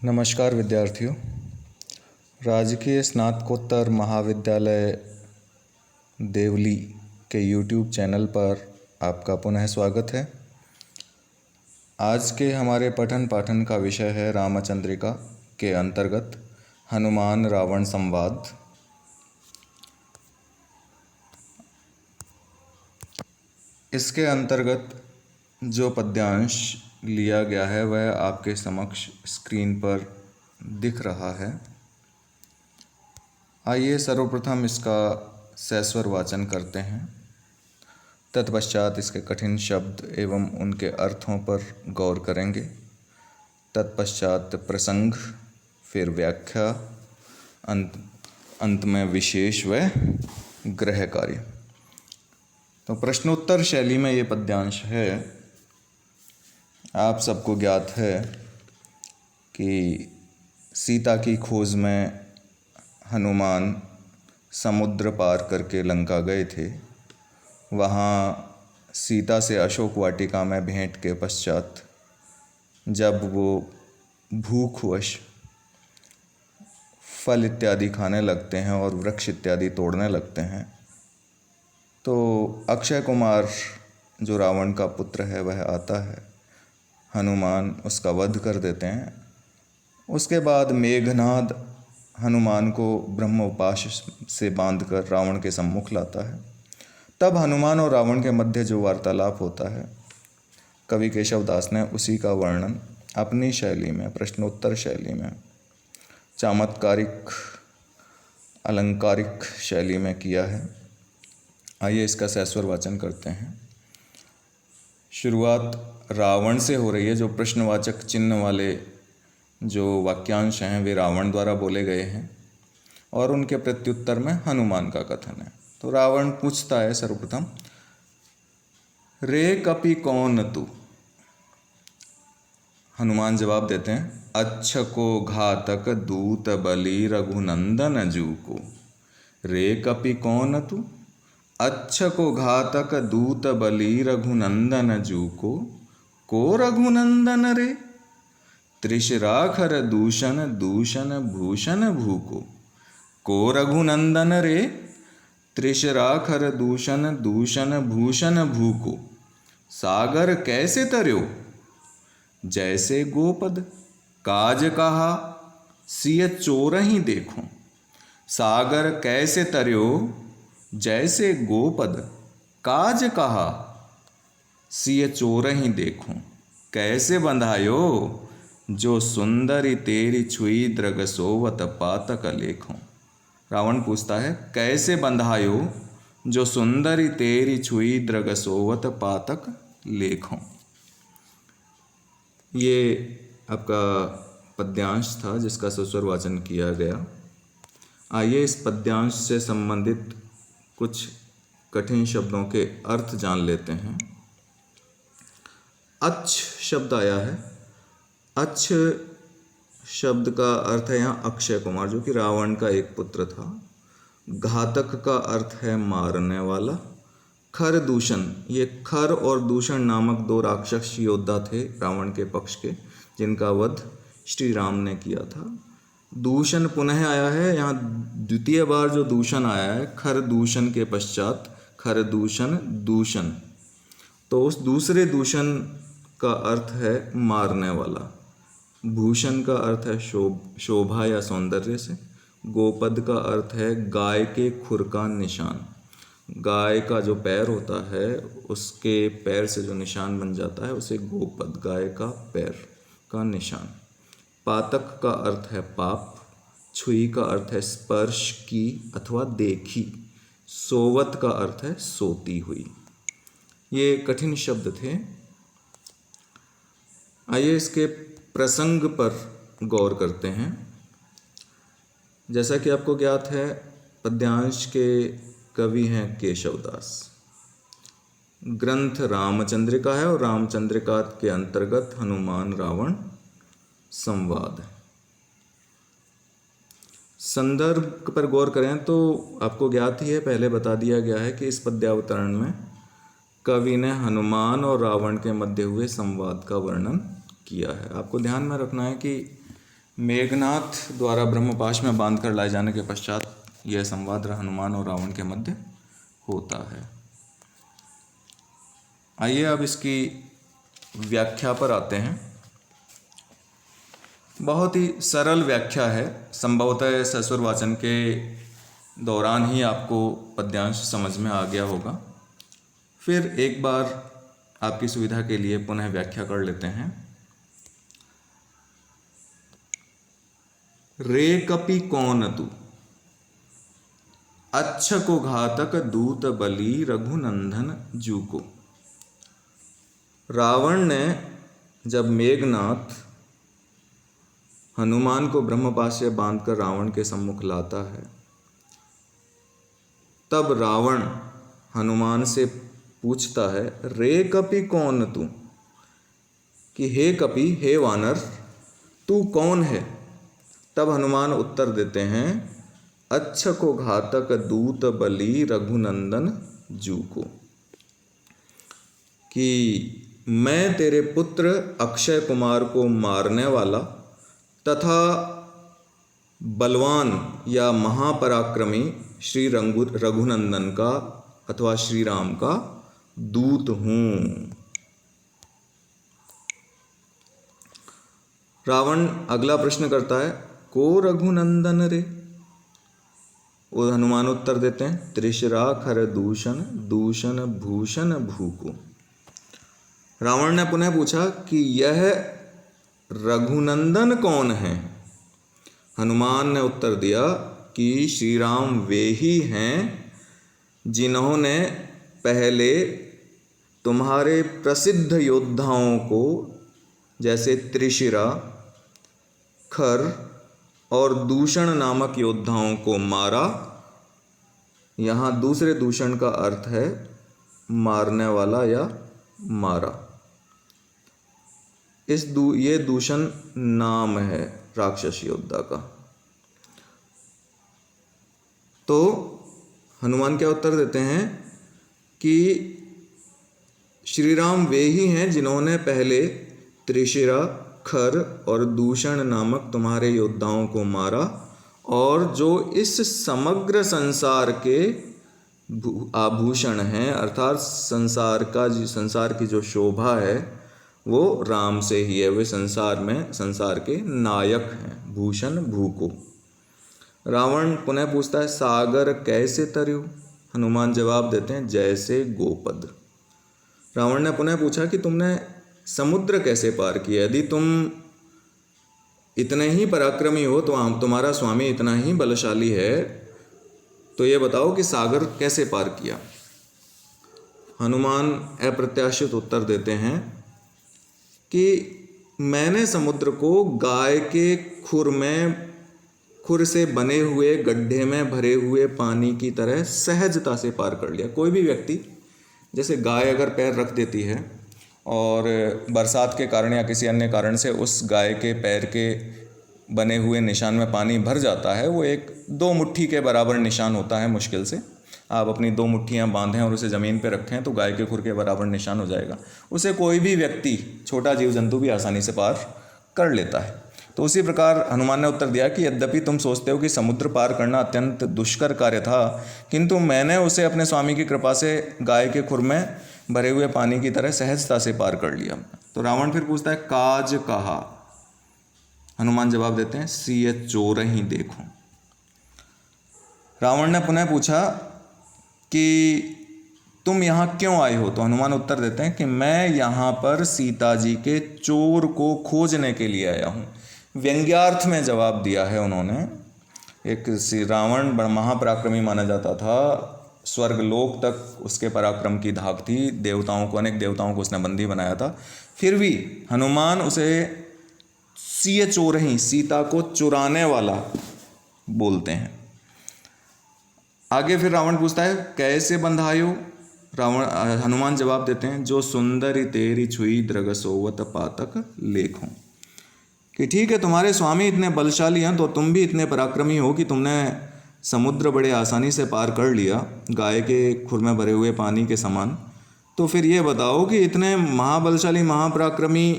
नमस्कार विद्यार्थियों। राजकीय स्नातकोत्तर महाविद्यालय देवली के यूट्यूब चैनल पर आपका पुनः स्वागत है। आज के हमारे पठन पाठन का विषय है रामचंद्रिका के अंतर्गत हनुमान रावण संवाद। इसके अंतर्गत जो पद्यांश लिया गया है वह आपके समक्ष स्क्रीन पर दिख रहा है। आइए सर्वप्रथम इसका सस्वर वाचन करते हैं, तत्पश्चात इसके कठिन शब्द एवं उनके अर्थों पर गौर करेंगे। तत्पश्चात प्रसंग, फिर व्याख्या, अंत में विशेष व गृह कार्य। तो प्रश्नोत्तर शैली में ये पद्यांश है। आप सबको ज्ञात है कि सीता की खोज में हनुमान समुद्र पार करके लंका गए थे। वहाँ सीता से अशोक वाटिका में भेंट के पश्चात जब वो भूखवश फल इत्यादि खाने लगते हैं और वृक्ष इत्यादि तोड़ने लगते हैं, तो अक्षय कुमार जो रावण का पुत्र है वह आता है। हनुमान उसका वध कर देते हैं। उसके बाद मेघनाद हनुमान को ब्रह्मोपाश से बांधकर रावण के सम्मुख लाता है। तब हनुमान और रावण के मध्य जो वार्तालाप होता है, कवि केशव दास ने उसी का वर्णन अपनी शैली में, प्रश्नोत्तर शैली में, चमत्कारिक अलंकारिक शैली में किया है। आइए इसका सस्वर वाचन करते हैं। शुरुआत रावण से हो रही है। जो प्रश्नवाचक चिन्ह वाले जो वाक्यांश हैं वे रावण द्वारा बोले गए हैं और उनके प्रत्युत्तर में हनुमान का कथन है। तो रावण पूछता है सर्वप्रथम, रे कपि कौन तू। हनुमान जवाब देते हैं, अच्छ को घातक दूत बलि रघुनंदन जू को। रे कपि कौन तू, अच्छ को घातक दूत बलि रघुनंदन जू को रघुनंदन रे। त्रिशराखर दूषण दूषण भूषण भूको। को रघुनंदन रे। त्रिशराखर दूषण दूषण भूषण भूको। सागर कैसे तरयो, जैसे गोपद। काज कहा, सिय चोरहि देखो। सागर कैसे तरयो, जैसे गोपद। काज कहा, सिय चोरहि देखो। कैसे बंधायो, जो सुंदरी तेरी छुई दृग सोवत पातक लेखों। रावण पूछता है, कैसे बंधायो, जो सुंदरी तेरी छुई दृग सोवत पातक लेखों। ये आपका पद्यांश था जिसका सस्वर वाचन किया गया। आइए इस पद्यांश से संबंधित कुछ कठिन शब्दों के अर्थ जान लेते हैं। अच्छ शब्द आया है। अच्छ शब्द का अर्थ है यहाँ अक्षय कुमार, जो कि रावण का एक पुत्र था। घातक का अर्थ है मारने वाला। खर दूषण, ये खर और दूषण नामक दो राक्षस योद्धा थे रावण के पक्ष के, जिनका वध श्री राम ने किया था। दूषण पुनः आया है यहाँ, द्वितीय बार जो दूषण आया है, खर दूषण के पश्चात खर दूषण दूषण, तो उस दूसरे दूषण का अर्थ है मारने वाला। भूषण का अर्थ है शोभा या सौंदर्य से। गोपद का अर्थ है गाय के खुर का निशान। गाय का जो पैर होता है उसके पैर से जो निशान बन जाता है उसे गोपद, गाय का पैर का निशान। पातक का अर्थ है पाप। छुई का अर्थ है स्पर्श की अथवा देखी। सोवत का अर्थ है सोती हुई। ये कठिन शब्द थे। आइए इसके प्रसंग पर गौर करते हैं। जैसा कि आपको ज्ञात है, पद्यांश के कवि हैं केशव दास। ग्रंथ रामचंद्रिका है और रामचंद्रिका के अंतर्गत हनुमान रावण संवाद है। संदर्भ पर गौर करें तो आपको ज्ञात ही है, पहले बता दिया गया है कि इस पद्यावतरण में कवि ने हनुमान और रावण के मध्य हुए संवाद का वर्णन किया है। आपको ध्यान में रखना है कि मेघनाथ द्वारा ब्रह्मपाश में बांध कर लाए जाने के पश्चात यह संवाद हनुमान और रावण के मध्य होता है। आइए अब इसकी व्याख्या पर आते हैं। बहुत ही सरल व्याख्या है, संभवतः ससुर वाचन के दौरान ही आपको पद्यांश समझ में आ गया होगा। फिर एक बार आपकी सुविधा के लिए पुनः व्याख्या कर लेते हैं। रे कपि कौन तू, अच्छ को घातक दूत बली रघुनंदन जू को। रावण ने जब मेघनाथ हनुमान को ब्रह्मपाश से बांधकर रावण के सम्मुख लाता है, तब रावण हनुमान से पूछता है, रे कपि कौन तू, कि हे कपि, हे वानर, तू कौन है। तब हनुमान उत्तर देते हैं, अच्छ को घातक दूत बली रघुनंदन जू को, कि मैं तेरे पुत्र अक्षय कुमार को मारने वाला तथा बलवान या महापराक्रमी श्री रघुनंदन का अथवा श्री राम का दूत हूँ। रावण अगला प्रश्न करता है, को रघुनंदन रे। वो हनुमान उत्तर देते हैं, त्रिशरा खर दूषण दूषण भूषण भूको। रावण ने पुनः पूछा कि यह रघुनंदन कौन है। हनुमान ने उत्तर दिया कि श्री राम वे ही हैं जिन्होंने पहले तुम्हारे प्रसिद्ध योद्धाओं को, जैसे त्रिशिरा, खर और दूषण नामक योद्धाओं को मारा। यहाँ दूसरे दूषण का अर्थ है मारने वाला या मारा। ये दूषण नाम है राक्षस योद्धा का। तो हनुमान क्या उत्तर देते हैं कि श्री राम वे ही हैं जिन्होंने पहले त्रिशिरा, खर और दूषण नामक तुम्हारे योद्धाओं को मारा, और जो इस समग्र संसार के आभूषण हैं, अर्थात संसार की जो शोभा है वो राम से ही है। वे संसार के नायक हैं, भूषण भू को। रावण पुनः पूछता है, सागर कैसे तरयू। हनुमान जवाब देते हैं, जैसे गोपद। रावण ने पुनः पूछा कि तुमने समुद्र कैसे पार किया। यदि तुम इतने ही पराक्रमी हो, तो तुम्हारा स्वामी इतना ही बलशाली है, तो ये बताओ कि सागर कैसे पार किया। हनुमान अप्रत्याशित उत्तर देते हैं कि मैंने समुद्र को गाय के खुर से बने हुए गड्ढे में भरे हुए पानी की तरह सहजता से पार कर लिया। कोई भी व्यक्ति, जैसे गाय अगर पैर रख देती है और बरसात के कारण या किसी अन्य कारण से उस गाय के पैर के बने हुए निशान में पानी भर जाता है, वो एक 2 मुट्ठी के बराबर निशान होता है। मुश्किल से आप अपनी 2 मुट्ठियाँ बांधें और उसे ज़मीन पर रखें तो गाय के खुर के बराबर निशान हो जाएगा। उसे कोई भी व्यक्ति, छोटा जीव जंतु भी आसानी से पार कर लेता है। तो उसी प्रकार हनुमान ने उत्तर दिया कि यद्यपि तुम सोचते हो कि समुद्र पार करना अत्यंत दुष्कर कार्य था, किंतु मैंने उसे अपने स्वामी की कृपा से गाय के खुर में भरे हुए पानी की तरह सहजता से पार कर लिया। तो रावण फिर पूछता है, काज कहा। हनुमान जवाब देते हैं, सिय चोर ही देखो। रावण ने पुनः पूछा कि तुम यहाँ क्यों आए हो। तो हनुमान उत्तर देते हैं कि मैं यहाँ पर सीता जी के चोर को खोजने के लिए आया हूँ। व्यंग्यार्थ में जवाब दिया है उन्होंने। एक रावण महापराक्रमी माना जाता था, स्वर्गलोक तक उसके पराक्रम की धाक थी, अनेक देवताओं को उसने बंदी बनाया था। फिर भी हनुमान उसे सिय चोर ही, सीता को चुराने वाला बोलते हैं। आगे फिर रावण पूछता है, कैसे बंधायो। हनुमान जवाब देते हैं, जो सुंदरी तेरी छुई दृग सोवत पातक लेखों, कि ठीक है, तुम्हारे स्वामी इतने बलशाली हैं तो तुम भी इतने पराक्रमी हो कि तुमने समुद्र बड़े आसानी से पार कर लिया, गाय के खुर में भरे हुए पानी के समान। तो फिर ये बताओ कि इतने महाबलशाली महापराक्रमी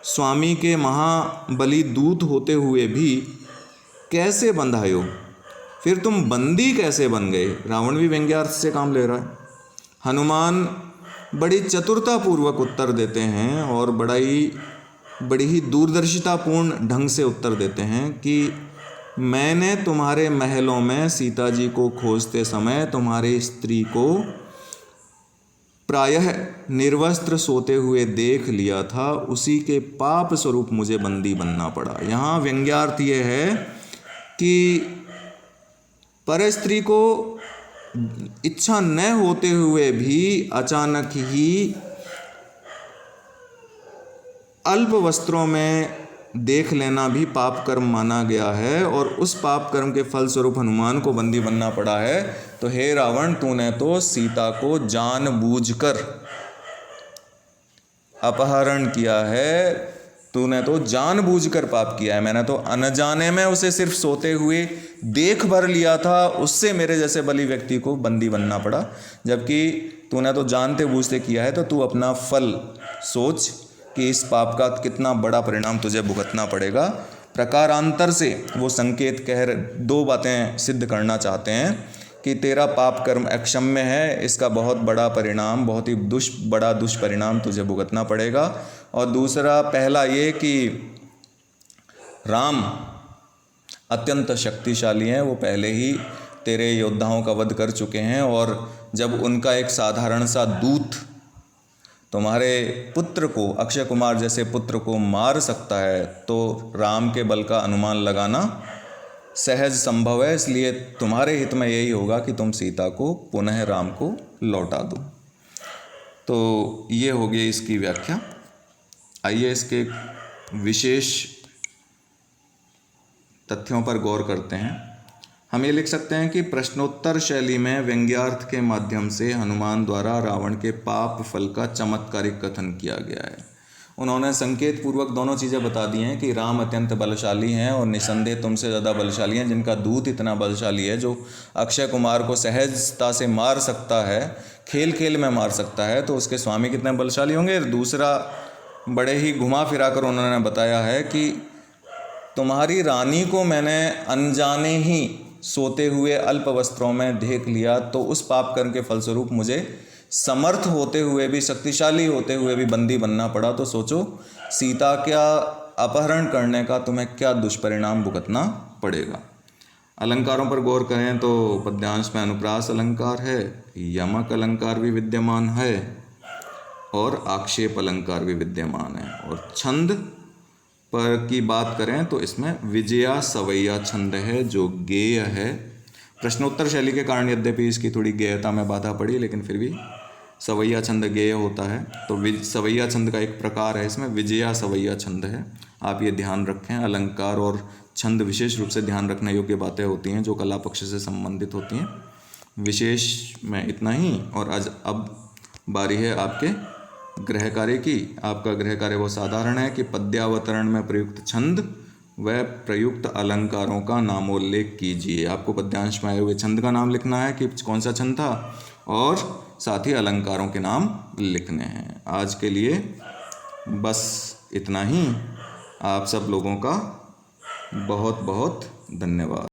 स्वामी के महाबली दूत होते हुए भी कैसे बंधायो, फिर तुम बंदी कैसे बन गए। रावण भी व्यंग्यार्थ से काम ले रहा है। हनुमान बड़ी चतुरतापूर्वक उत्तर देते हैं और बड़ी ही दूरदर्शितापूर्ण ढंग से उत्तर देते हैं कि मैंने तुम्हारे महलों में सीता जी को खोजते समय तुम्हारी स्त्री को प्रायः निर्वस्त्र सोते हुए देख लिया था, उसी के पाप स्वरूप मुझे बंदी बनना पड़ा। यहाँ व्यंग्यार्थ ये है कि परस्त्री को इच्छा न होते हुए भी अचानक ही अल्प वस्त्रों में देख लेना भी पाप कर्म माना गया है और उस पाप कर्म के फल स्वरूप हनुमान को बंदी बनना पड़ा है। तो हे रावण, तूने तो सीता को जानबूझकर अपहरण किया है, तूने तो जानबूझकर पाप किया है। मैंने तो अनजाने में उसे सिर्फ सोते हुए देख भर लिया था, उससे मेरे जैसे बली व्यक्ति को बंदी बनना पड़ा। जबकि तूने तो जानते बूझते किया है, तो तू अपना फल सोच कि इस पाप का कितना बड़ा परिणाम तुझे भुगतना पड़ेगा। प्रकारांतर से वो संकेत दो बातें सिद्ध करना चाहते हैं कि तेरा पाप कर्म अक्षम्य है, इसका बहुत बड़ा परिणाम, बहुत ही बड़ा दुष्परिणाम तुझे भुगतना पड़ेगा। और दूसरा, पहला ये कि राम अत्यंत शक्तिशाली हैं, वो पहले ही तेरे योद्धाओं का वध कर चुके हैं और जब उनका एक साधारण सा दूत तुम्हारे पुत्र को, अक्षय कुमार जैसे पुत्र को मार सकता है, तो राम के बल का अनुमान लगाना सहज संभव है। इसलिए तुम्हारे हित में यही होगा कि तुम सीता को पुनः राम को लौटा दो। तो ये हो गई इसकी व्याख्या। आइए इसके विशेष तथ्यों पर गौर करते हैं। हम ये लिख सकते हैं कि प्रश्नोत्तर शैली में व्यंग्यार्थ के माध्यम से हनुमान द्वारा रावण के पाप फल का चमत्कारिक कथन किया गया है। उन्होंने संकेत पूर्वक दोनों चीज़ें बता दी हैं कि राम अत्यंत बलशाली हैं और निसंदेह तुमसे ज़्यादा बलशाली हैं, जिनका दूत इतना बलशाली है जो अक्षय कुमार को सहजता से मार सकता है, खेल खेल में मार सकता है, तो उसके स्वामी कितने बलशाली होंगे। दूसरा, बड़े ही घुमा फिरा कर उन्होंने बताया है कि तुम्हारी रानी को मैंने अनजाने ही सोते हुए अल्प वस्त्रों में देख लिया, तो उस पाप कर्म के फलस्वरूप मुझे समर्थ होते हुए भी, शक्तिशाली होते हुए भी बंदी बनना पड़ा। तो सोचो सीता का अपहरण करने का तुम्हें क्या दुष्परिणाम भुगतना पड़ेगा। अलंकारों पर गौर करें तो पद्यांश में अनुप्रास अलंकार है, यमक अलंकार भी विद्यमान है और आक्षेप अलंकार भी विद्यमान है। और छंद पर की बात करें तो इसमें विजया सवैया छंद है जो गेय है। प्रश्नोत्तर शैली के कारण यद्यपि इसकी थोड़ी गेयता में बाधा पड़ी, लेकिन फिर भी सवैया छंद गेय होता है। तो सवैया छंद का एक प्रकार है, इसमें विजया सवैया छंद है। आप ये ध्यान रखें। अलंकार और छंद विशेष रूप से ध्यान रखने योग्य बातें होती हैं जो कला पक्ष से संबंधित होती हैं। विशेष में इतना ही। और आज अब बारी है आपके गृह कार्य की। आपका गृह कार्य वो साधारण है कि पद्यावतरण में प्रयुक्त छंद व प्रयुक्त अलंकारों का नामोल्लेख कीजिए। आपको पद्यांश में आए हुए छंद का नाम लिखना है कि कौन सा छंद था, और साथ ही अलंकारों के नाम लिखने हैं। आज के लिए बस इतना ही। आप सब लोगों का बहुत बहुत धन्यवाद।